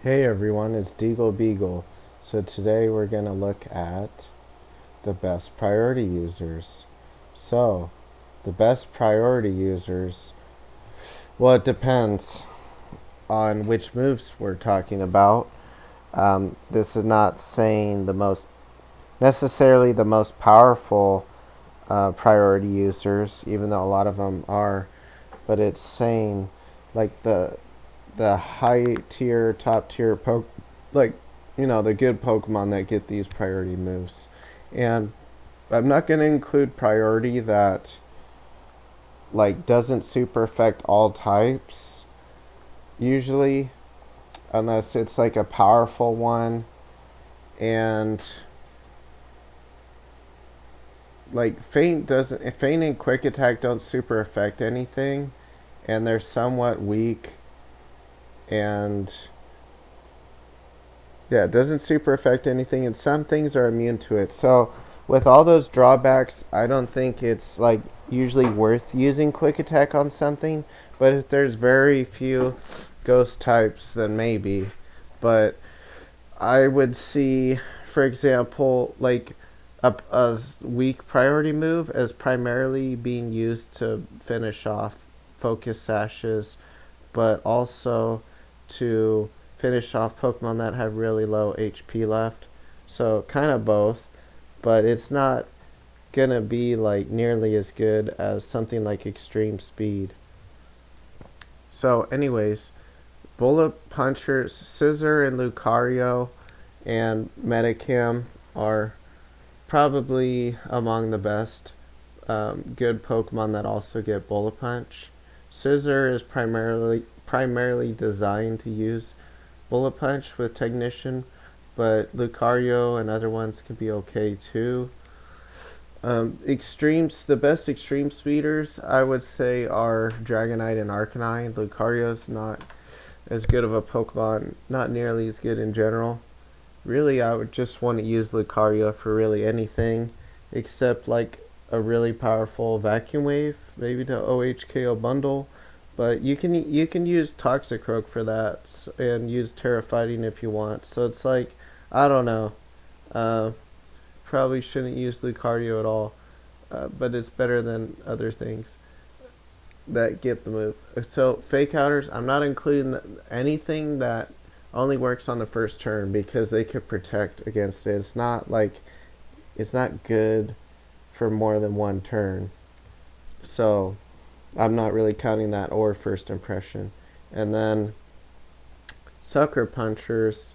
Hey everyone, it's DeagleBeagle. So today we're going to look at the best priority users. So, the best priority users, well, it depends on which moves we're talking about. This is not saying the most necessarily the most powerful priority users, even though a lot of them are, but it's saying like the high tier, top tier like the good Pokemon that get these priority moves. And I'm not going to include priority that like doesn't super affect all types usually, unless it's like a powerful one. And like Faint and Quick Attack don't super affect anything, and they're somewhat weak. And yeah, it doesn't super affect anything, and some things are immune to it. So, with all those drawbacks, I don't think it's like usually worth using Quick Attack on something. But if there's very few ghost types, then maybe. But I would see, for example, like a weak priority move as primarily being used to finish off focus sashes, but also to finish off Pokemon that have really low HP left. So kind of both, but it's not gonna be like nearly as good as something like Extreme Speed. So, anyways, Bullet Punchers, Scissor and Lucario and Metacam are probably among the best good Pokemon that also get Bullet Punch. Scissor is primarily designed to use Bullet Punch with Technician, but Lucario and other ones can be okay too. The best extreme speeders I would say are Dragonite and Arcanine. Lucario's not as good of a Pokemon, not nearly as good in general. Really, I would just want to use Lucario for really anything except like a really powerful Vacuum Wave, maybe to OHKO bundle. But you can use Toxicroak for that and use Terra Fighting if you want. So it's like I don't know. Uh, Probably shouldn't use Lucario at all, but it's better than other things that get the move. So fake outers, I'm not including anything that only works on the first turn because they could protect against it. It's not good for more than one turn. So I'm not really counting that or first impression. And then sucker punchers,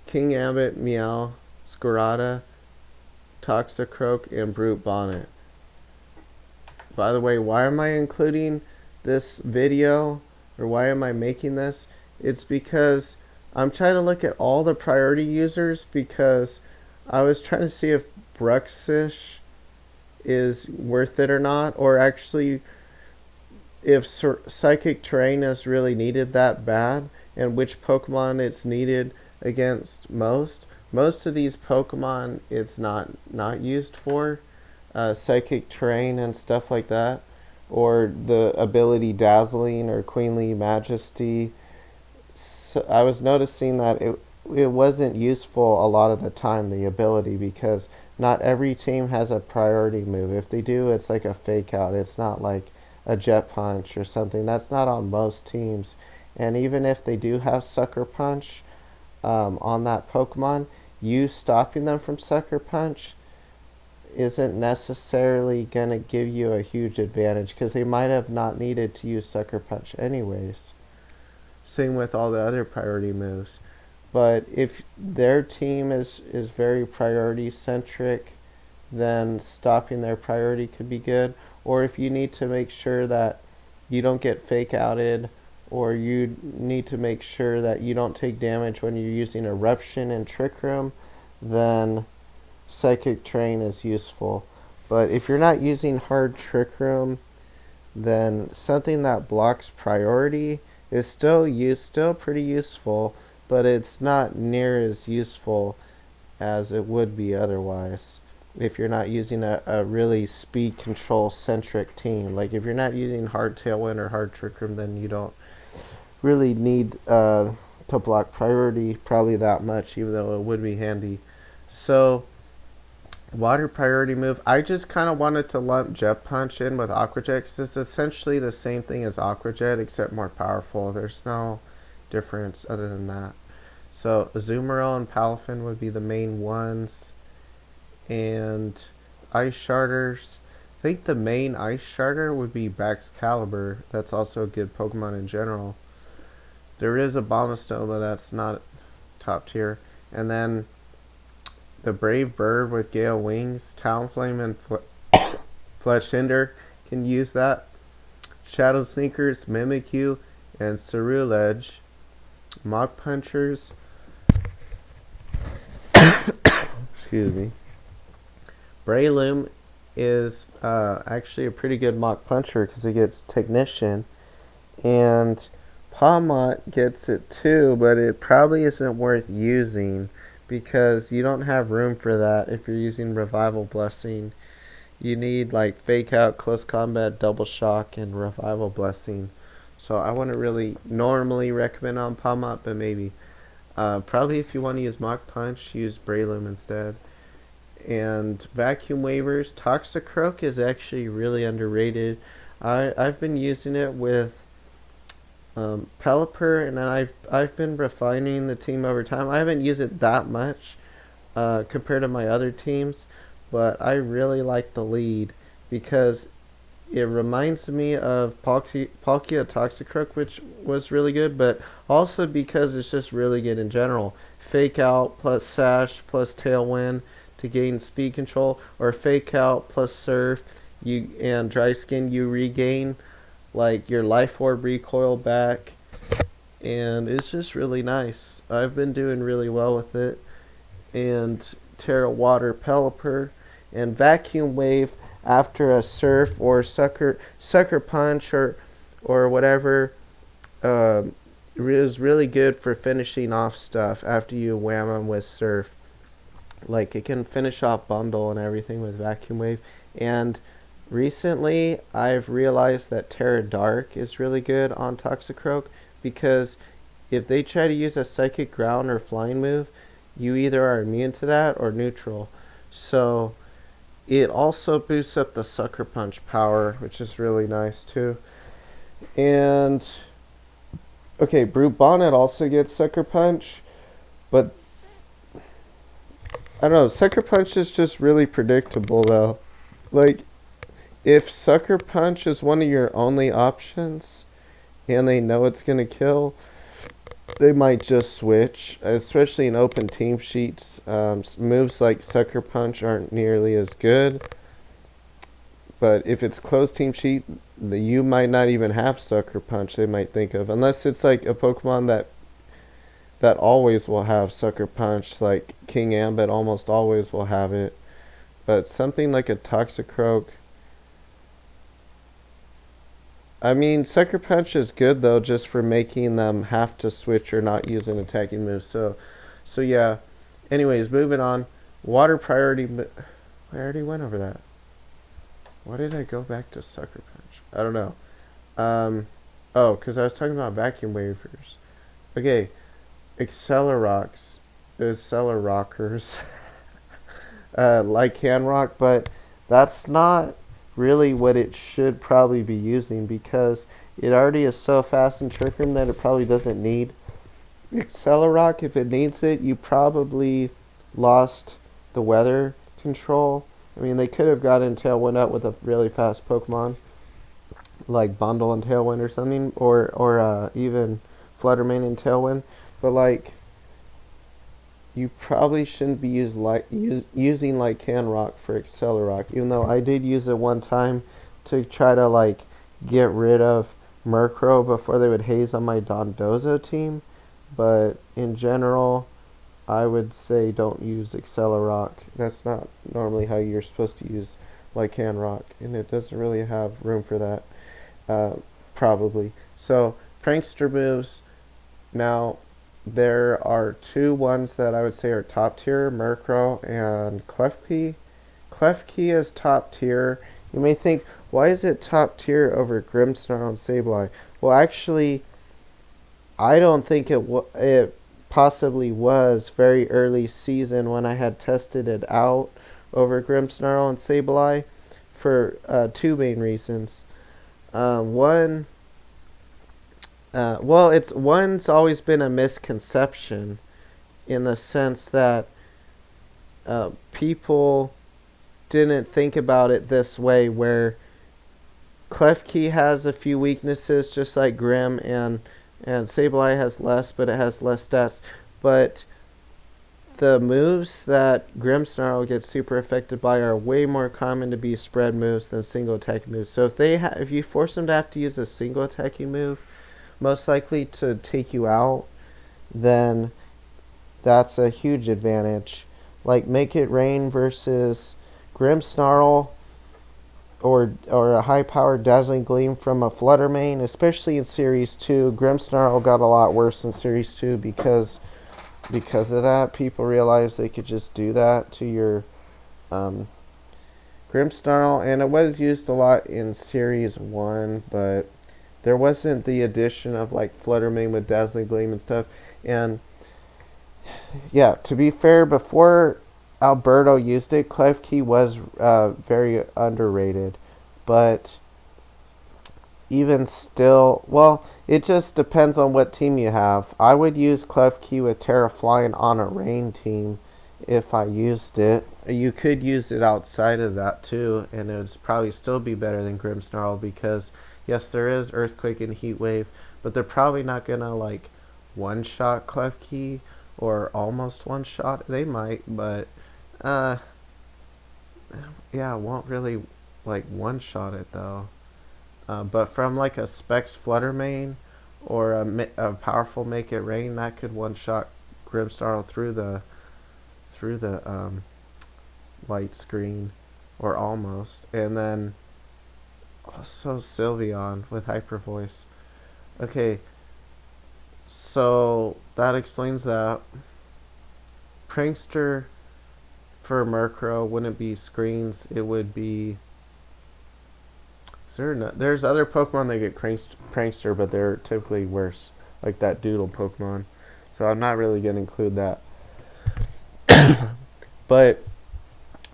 King Abbott, Meow, Scorata, Toxicroak, and Brute Bonnet. By the way, why am I including this video, or why am I making this? It's because I'm trying to look at all the priority users, because I was trying to see if Bruxish is worth it or not, or actually if Psychic Terrain is really needed that bad, and which Pokemon it's needed against most. Most of these Pokemon it's not used for, Psychic Terrain and stuff like that, or the ability Dazzling or Queenly Majesty. So I was noticing that it wasn't useful a lot of the time, the ability, because not every team has a priority move. If they do, it's like a fake out. It's not like a Jet Punch or something. That's not on most teams. And even if they do have Sucker Punch on that Pokemon, you stopping them from Sucker Punch isn't necessarily going to give you a huge advantage because they might have not needed to use Sucker Punch anyways. Same with all the other priority moves. But if their team is very priority centric, then stopping their priority could be good. Or if you need to make sure that you don't get fake outed, or you need to make sure that you don't take damage when you're using Eruption and Trick Room, then Psychic Terrain is useful. But if you're not using hard Trick Room, then something that blocks priority is still pretty useful, but it's not near as useful as it would be otherwise if you're not using a really speed control centric team. Like if you're not using hard Tailwind or hard Trick Room, then you don't really need to block priority probably that much, even though it would be handy. So water priority move. I just kind of wanted to lump Jet Punch in with Aqua Jet because it's essentially the same thing as Aqua Jet except more powerful. There's no difference other than that. So Azumarill and Palafin would be the main ones, and Ice Sharders. I think the main Ice Sharder would be Baxcalibur. That's also a good Pokemon in general. There is a Abomasnow, but that's not top tier. And then the Brave Bird with Gale Wings, Talonflame and Fletch Hinder can use that. Shadow Sneakers, Mimikyu, and Ceruledge. Mach Punchers. Excuse me. Breloom is actually a pretty good Mach Puncher because it gets Technician. And Pawmot gets it too, but it probably isn't worth using because you don't have room for that if you're using Revival Blessing. You need like Fake Out, Close Combat, Double Shock, and Revival Blessing. So I wouldn't really normally recommend on Pawmot, but maybe. Probably if you want to use Mach Punch, use Breloom instead. And Vacuum Waivers, Toxicroak is actually really underrated. I've been using it with Pelipper, and I've been refining the team over time. I haven't used it that much compared to my other teams, but I really like the lead because it reminds me of Palkia Toxicroak, which was really good, but also because it's just really good in general. Fake Out plus Sash plus Tailwind to gain speed control, or Fake Out plus Surf and Dry Skin, you regain like your Life Orb recoil back, and it's just really nice. I've been doing really well with it. And Terra Water Pelipper and Vacuum Wave after a Surf or Sucker Punch or whatever is really good for finishing off stuff after you wham them with Surf. Like it can finish off Bundle and everything with Vacuum Wave. And recently I've realized that Terra Dark is really good on Toxicroak because if they try to use a Psychic Ground or Flying move, you either are immune to that or neutral. So it also boosts up the Sucker Punch power, which is really nice too. And okay, Brute Bonnet also gets Sucker Punch, but I don't know, Sucker Punch is just really predictable though. Like, if Sucker Punch is one of your only options and they know it's going to kill, they might just switch, especially in open team sheets. Moves like Sucker Punch aren't nearly as good. But if it's closed team sheet, you might not even have Sucker Punch, they might think of. Unless it's like a Pokemon that always will have Sucker Punch, like King Ambit almost always will have it. But something like a Toxicroak, I mean, Sucker Punch is good though, just for making them have to switch or not use an attacking move. So yeah. Anyways, moving on. Water priority. I already went over that. Why did I go back to Sucker Punch? I don't know. Oh, because I was talking about Vacuum Waivers. Okay. Accelerockers, like Hand Rock, but that's not really what it should probably be using because it already is so fast and Trick Room that it probably doesn't need Accelerock. If it needs it, you probably lost the weather control. I mean, they could have gotten Tailwind up with a really fast Pokemon like Bundle and Tailwind or something, or even Fluttermane and Tailwind, but like you probably shouldn't be using like Hand Rock for Accelerock, even though I did use it one time to try to like get rid of Murkrow before they would haze on my Dondozo team. But in general, I would say don't use Accelerock. That's not normally how you're supposed to use like Hand Rock, and it doesn't really have room for that, probably. So prankster moves. Now, there are two ones that I would say are top tier, Murkrow and Klefki. Klefki is top tier. You may think, why is it top tier over Grimmsnarl and Sableye? Well, actually, I don't think it possibly was very early season when I had tested it out over Grimmsnarl and Sableye for two main reasons. One, well, one's always been a misconception in the sense that people didn't think about it this way, where Klefki has a few weaknesses, just like Grim, and Sableye has less, but it has less stats. But the moves that Grimmsnarl gets super affected by are way more common to be spread moves than single attacking moves. So if you force them to have to use a single attacking move, most likely to take you out, then that's a huge advantage. Like Make It Rain versus Grimmsnarl, or a high-powered Dazzling Gleam from a Flutter main, especially in Series 2. Grimmsnarl got a lot worse in Series 2 because of that. People realized they could just do that to your Grimmsnarl, and it was used a lot in Series 1, but there wasn't the addition of like Flutter main with Dazzling Gleam and stuff. And yeah, to be fair, before Alberto used it, Klefki was very underrated. But even still, well, it just depends on what team you have. I would use Klefki with Terra Flying on a rain team if I used it. You could use it outside of that too, and it would probably still be better than Grimmsnarl because, yes, there is Earthquake and Heat Wave, but they're probably not going to like one-shot Klefki or almost one-shot. They might, but yeah, won't really like one-shot it though. But from like a Specs Flutter main or a powerful Make It Rain, that could one-shot Grimmsnarl through the light screen, or almost. And then also Sylveon with Hyper Voice. Okay, so that explains that. Prankster for Murkrow wouldn't be screens, it would be... There's other Pokemon that get Prankster, but they're typically worse, like that Doodle Pokemon. So I'm not really going to include that. But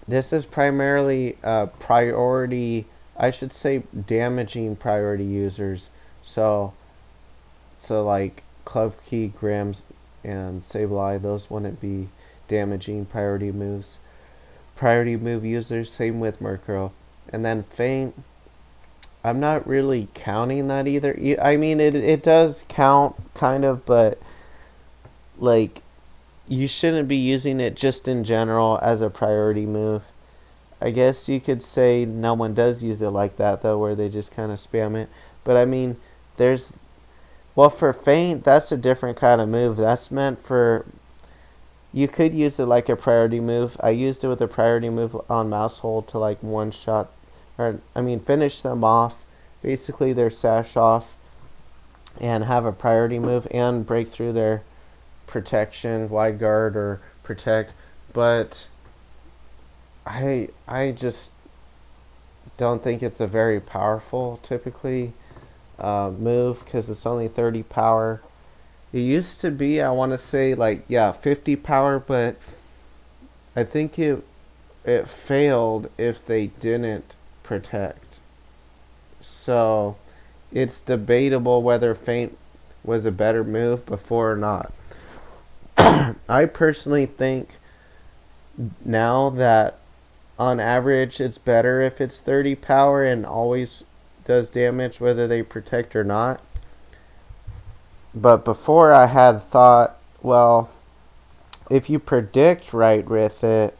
this is primarily priority, I should say damaging priority users. So like Klefki, Grims, and Sableye, those wouldn't be damaging priority moves. Priority move users, same with Murkrow. And then Faint, I'm not really counting that either. I mean, it does count, kind of, but like, you shouldn't be using it just in general as a priority move. I guess you could say no one does use it like that, though, where they just kind of spam it. But I mean, well, for Faint, that's a different kind of move. That's meant for... You could use it like a priority move. I used it with a priority move on Mousehold to like one-shot, or I mean finish them off, basically their sash off, and have a priority move and break through their protection, wide guard, or protect. But I just don't think it's a very powerful, typically, move, because it's only 30 power. It used to be, I want to say, like, yeah, 50 power, but I think it failed if they didn't protect. So it's debatable whether Faint was a better move before or not. I personally think now that on average it's better if it's 30 power and always does damage whether they protect or not. But before I had thought, well, if you predict right with it,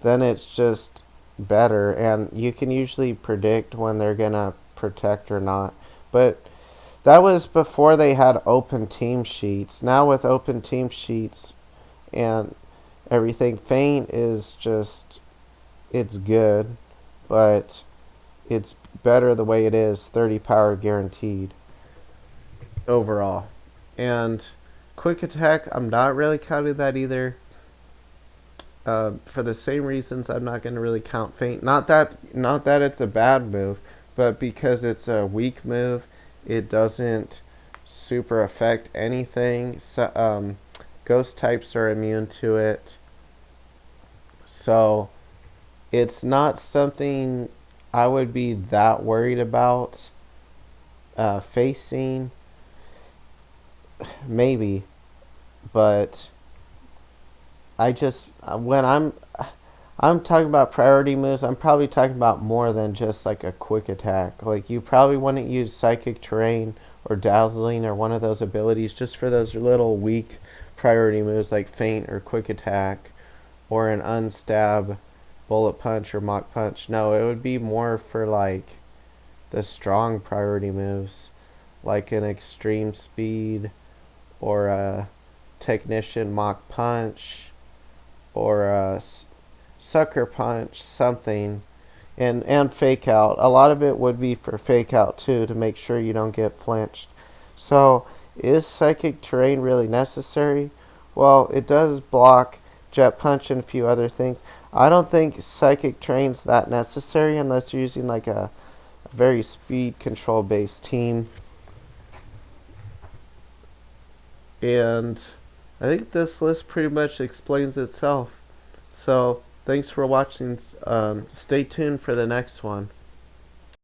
then it's just better. And you can usually predict when they're going to protect or not. But that was before they had open team sheets. Now with open team sheets and everything, Faint is just, it's good. But it's better the way it is, 30 power guaranteed overall. And Quick Attack, I'm not really counting that either. For the same reasons, I'm not going to really count Faint. Not that it's a bad move, but because it's a weak move, it doesn't super affect anything. So, ghost types are immune to it. So it's not something I would be that worried about facing. Maybe, but I just when I'm talking about priority moves, I'm probably talking about more than just like a quick attack. Like you probably wouldn't use psychic terrain or dazzling or one of those abilities just for those little weak priority moves like feint or quick attack or an unstab, bullet punch or mock punch. No, it would be more for like the strong priority moves like an extreme speed or a technician mock punch or a sucker punch, something. And fake out. A lot of it would be for fake out too to make sure you don't get flinched. So is psychic terrain really necessary? Well, it does block jet punch and a few other things. I don't think psychic terrain's that necessary unless you're using like a very speed control based team. And I think this list pretty much explains itself. So thanks for watching. Stay tuned for the next one.